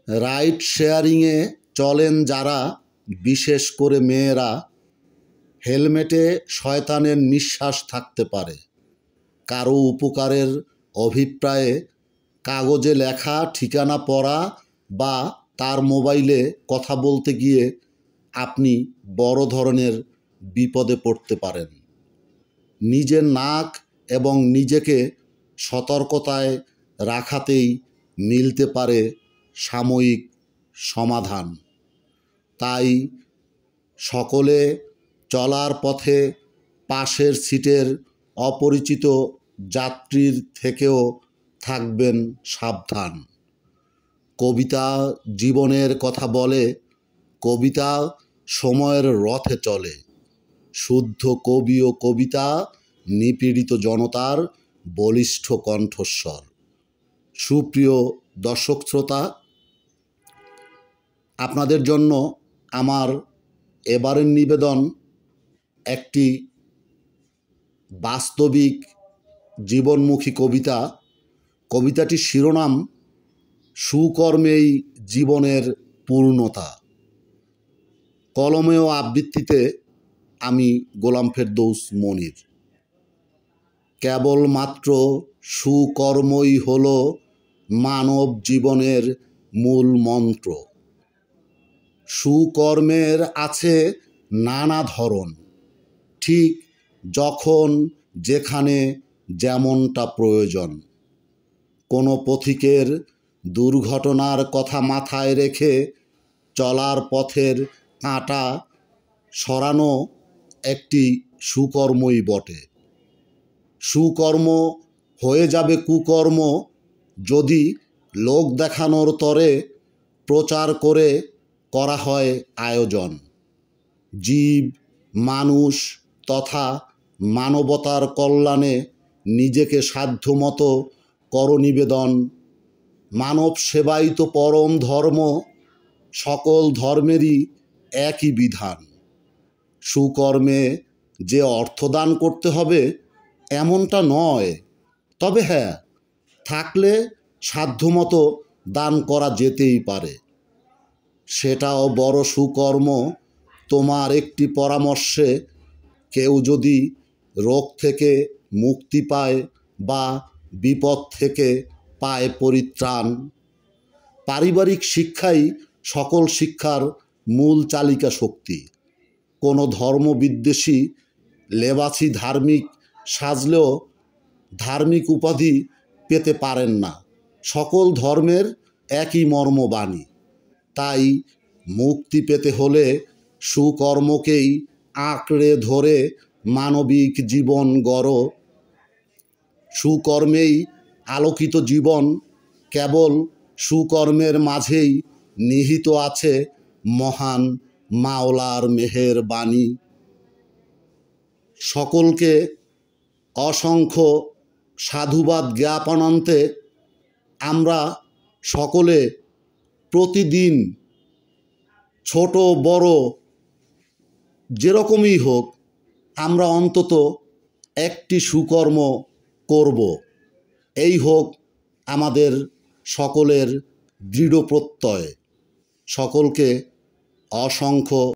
Ride শেয়ারিংয়ে চলেন যারা, বিশেষ করে মেয়েরা, হেলমেটে শয়তানের নিঃশ্বাস থাকতে পারে। কারো উপকারের অভিপ্রায়ে কাগজে লেখা ঠিকানা পড়া বা তার মোবাইলে কথা বলতে গিয়ে আপনি বড় ধরনের বিপদে পড়তে পারেন। নিজের নাক এবং নিজেকে সতর্কতায় রাখাতেই মিলতে পারে সাময়িক সমাধান। তাই সকলে চলার পথে পাশের সিটের অপরিচিত যাত্রীর থেকেও থাকবেন সাবধান। কবিতা জীবনের কথা বলে, কবিতা সময়ের রথে চলে। শুদ্ধ কবি ও কবিতা নিপীড়িত জনতার বলিষ্ঠ কণ্ঠস্বর। সুপ্রিয় দর্শক শ্রোতা, আপনাদের জন্য আমার এবারের নিবেদন একটি বাস্তবিক জীবনমুখী কবিতা। কবিতাটির শিরোনাম সুকর্মেই জীবনের পূর্ণতা। কলমে ও আবৃত্তিতে আমি গোলাম ফেরদৌস মনির। কেবলমাত্র সুকর্মই হল মানব জীবনের মূল মন্ত্র। সুকর্মের আছে নানা ধরন, ঠিক যখন যেখানে যেমনটা প্রয়োজন। কোনো পথিকের দুর্ঘটনার কথা মাথায় রেখে চলার পথের কাঁটা সরানো একটি সুকর্মই বটে। সুকর্ম হয়ে যাবে কুকর্ম যদি লোক দেখানোর তরে প্রচার করে করা হয় আয়োজন। জীব, মানুষ তথা মানবতার কল্যাণে নিজেকে সাধ্যমতো কর নিবেদন। মানব সেবাই তো পরম ধর্ম, সকল ধর্মেরই একই বিধান। সুকর্মে যে অর্থদান করতে হবে এমনটা নয়, তবে হ্যাঁ, থাকলে সাধ্যমতো দান করা যেতেই পারে। সেটাও বড় সুকর্ম। তোমার একটি পরামর্শে কেউ যদি রোগ থেকে মুক্তি পায় বা বিপদ থেকে পায় পরিত্রাণ। পারিবারিক শিক্ষাই সকল শিক্ষার মূল চালিকা শক্তি। কোনো ধর্মবিদ্বেষী লেবাসী ধার্মিক সাজলেও ধার্মিক উপাধি পেতে পারেন না। সকল ধর্মের একই মর্মবাণী। তাই মুক্তি পেতে হলে সুকর্মকেই আঁকড়ে ধরে মানবিক জীবন গড়ো। সুকর্মেই আলোকিত জীবন, কেবল সুকর্মের মাঝেই নিহিত আছে মহান মাওলার মেহেরবাণী। সকলকে অসংখ্য সাধুবাদ জ্ঞাপনান্তে আমরা সকলে প্রতিদিন ছোট বড় যেরকমই হোক, আমরা অন্তত একটি সুকর্ম করব। এই হোক আমাদের সকলের দৃঢ় প্রত্যয়। সকলকে অসংখ্য